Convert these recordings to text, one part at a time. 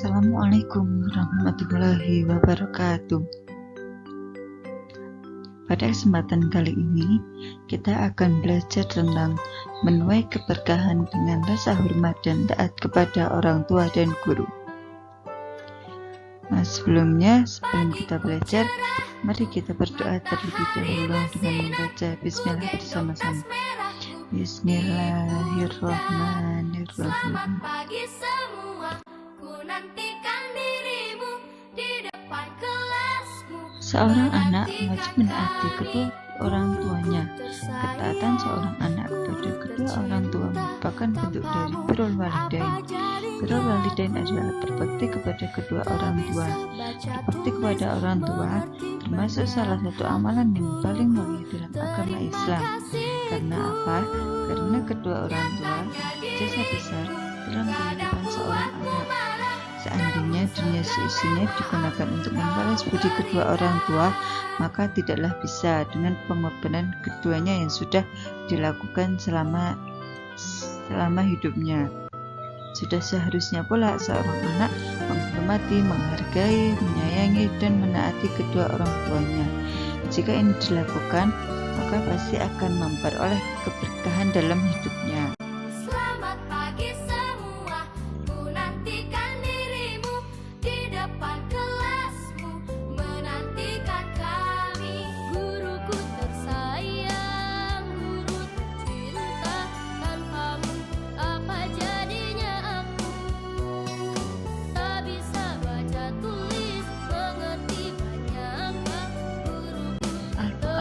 Assalamualaikum warahmatullahi wabarakatuh. Pada kesempatan kali ini, kita akan belajar tentang menuai keberkahan dengan rasa hormat dan taat kepada orang tua dan guru. Sebelum kita belajar, mari kita berdoa terlebih dahulu dengan membaca Bismillah bersama-sama. Bismillahirrahmanirrahim. Seorang anak wajib menaati kedua orang tuanya. Ketaatan seorang anak kepada kedua orang tua merupakan bentuk dari birrul walidain. Birrul walidain adalah berbakti kepada kedua orang tua. Berbakti kepada orang tua termasuk salah satu amalan yang paling mulia dalam agama Islam. Karena apa? Karena kedua orang tua jasa besar dalam kehidupan seorang anak. Seandainya dunia seisinya digunakan untuk membalas budi kedua orang tua, maka tidaklah bisa dengan pengorbanan keduanya yang sudah dilakukan selama hidupnya. Sudah seharusnya pula seorang anak menghormati, menghargai, menyayangi, dan menaati kedua orang tuanya. Jika ini dilakukan, maka pasti akan memperoleh keberkahan dalam hidupnya.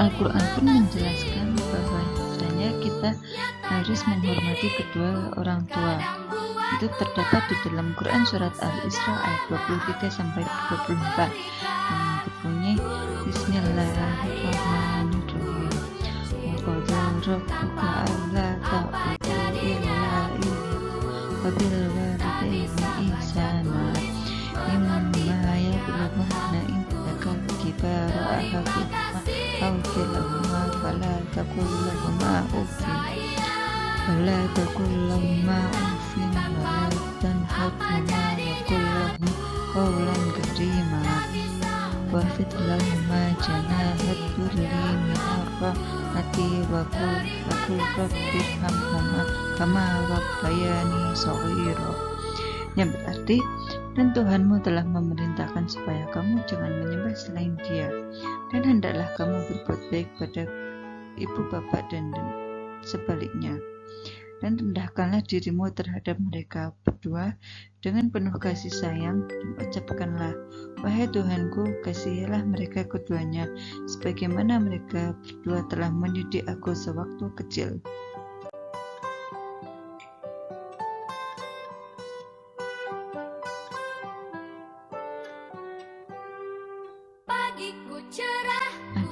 Al-Quran pun menjelaskan bahwa kita harus menghormati kedua orang tua. Itu terdapat di dalam Quran surat Al-Isra ayat 23-24 yang berbunyi Bismillahirrahmanirrahim. Wa qadha rabbuka alla ta'budu illa iyyahu wa bil walidayni ihsana imma yablughanna indaka al-kibara ahaduhuma aw kilahuma fala taqul lahumā uffin wa la tanharhumā wa qul lahum qawlan karīmā wahfid lahumā janāha dhulli minar rahmati wa qul rabbirhamhumā kamā rabbayani shaghīra. Yang berarti, dan Tuhanmu telah memerintahkan supaya kamu jangan menyembah selain Dia, dan hendaklah kamu berbuat baik pada ibu bapak dan sebaliknya, dan rendahkanlah dirimu terhadap mereka berdua dengan penuh kasih sayang, dan ucapkanlah, wahai Tuhanku, kasihilah mereka keduanya sebagaimana mereka berdua telah mendidik aku sewaktu kecil.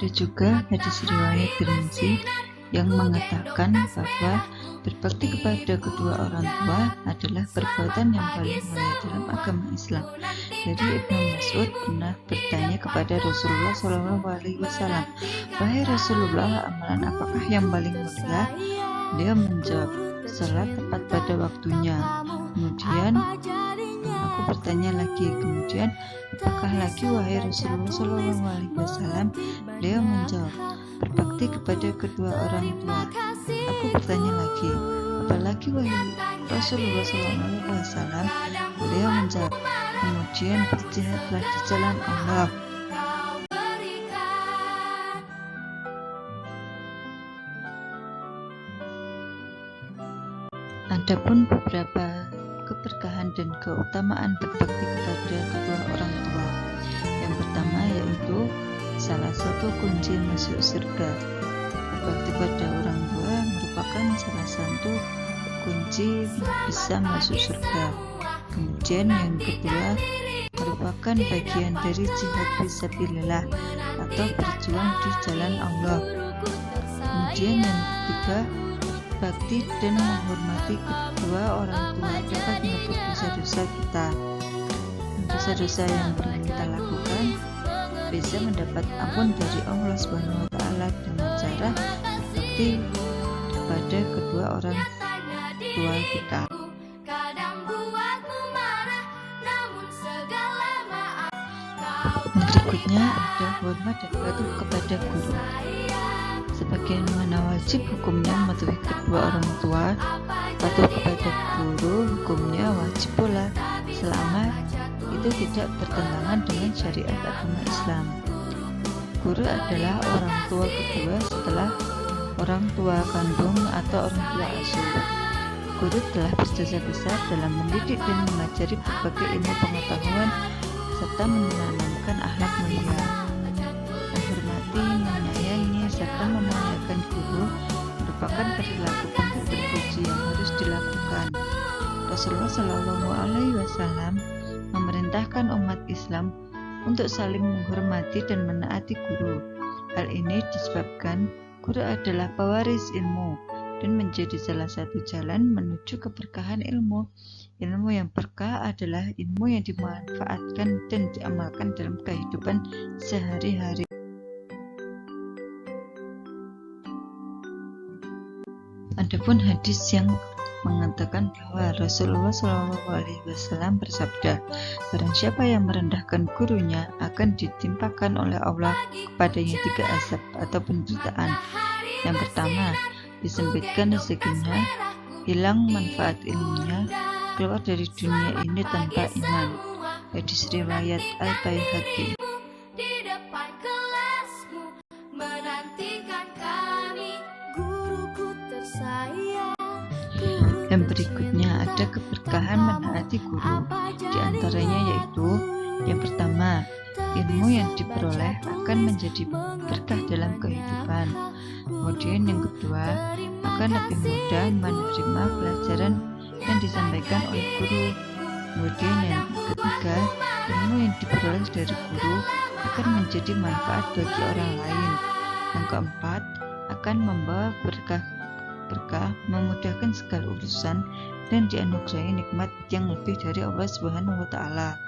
Ada juga hadis riwayat Tirmizi yang mengatakan bahwa berbakti kepada kedua orang tua adalah perbuatan yang paling mulia dalam agama Islam. Jadi Ibnu Mas'ud pernah bertanya kepada Rasulullah SAW, wahai Rasulullah, amalan apakah yang paling mulia? Beliau menjawab, salat tepat pada waktunya. Kemudian aku bertanya lagi, apakah lagi wahai Rasulullah SAW? Beliau menjawab, berbakti kepada kedua orang tua. Aku bertanya lagi, apalagi wahai Rasulullah SAW? Beliau menjawab, kemudian berjihadlah di jalan Allah. Adapun beberapa keberkahan dan keutamaan berbakti kepada kedua orang tua. Yang pertama yaitu salah satu kunci masuk surga. Berbakti pada orang tua merupakan salah satu kunci bisa masuk surga. Kemudian yang kedua merupakan bagian dari jihad fisabilillah atau berjuang di jalan Allah. Kemudian yang ketiga, bakti dan menghormati kedua orang tua dapat menebus dosa-dosa kita. Dosa-dosa yang pernah kita lakukan bisa mendapat ampun dari Allah SWT dengan cara berbakti kepada kedua orang tua kita. berikutnya ada hormat dan patuh kepada guru. Sebagaimana wajib hukumnya mematuhi kedua orang tua, patuh kepada guru hukumnya wajib pula selama itu tidak bertentangan dengan syariat agama Islam. Guru adalah orang tua kedua setelah orang tua kandung atau orang tua asuh. Guru telah berjasa besar dalam mendidik dan mengajari berbagai ilmu pengetahuan serta menanamkan akhlak mulia. Menghormati, menyayangi, serta memuliakan guru merupakan perilaku bentuk berpuji yang harus dilakukan. Rasulullah Shallallahu Alaihi Wasallam memerintahkan umat Islam untuk saling menghormati dan menaati guru. Hal ini disebabkan guru adalah pewaris ilmu dan menjadi salah satu jalan menuju keberkahan ilmu. Ilmu yang berkah adalah ilmu yang dimanfaatkan dan diamalkan dalam kehidupan sehari-hari. Adapun hadis yang mengatakan bahwa Rasulullah SAW bersabda, barang siapa yang merendahkan gurunya akan ditimpakan oleh Allah kepadanya 3 azab atau penderitaan. Yang pertama, disempitkan rezekinya, hilang manfaat ilmunya, keluar dari dunia ini tanpa iman. Hadis riwayat Al-Baihaqi. Yang berikutnya ada keberkahan menaati guru. Di antaranya yaitu yang pertama, ilmu yang diperoleh akan menjadi berkah dalam kehidupan. Kemudian yang kedua, akan lebih mudah menerima pelajaran yang disampaikan oleh guru. Kemudian yang ketiga, ilmu yang diperoleh dari guru akan menjadi manfaat bagi orang lain. Yang keempat, akan membawa berkah, memudahkan segala urusan dan dianugerahi nikmat yang lebih dari Allah Subhanahu wa Ta'ala.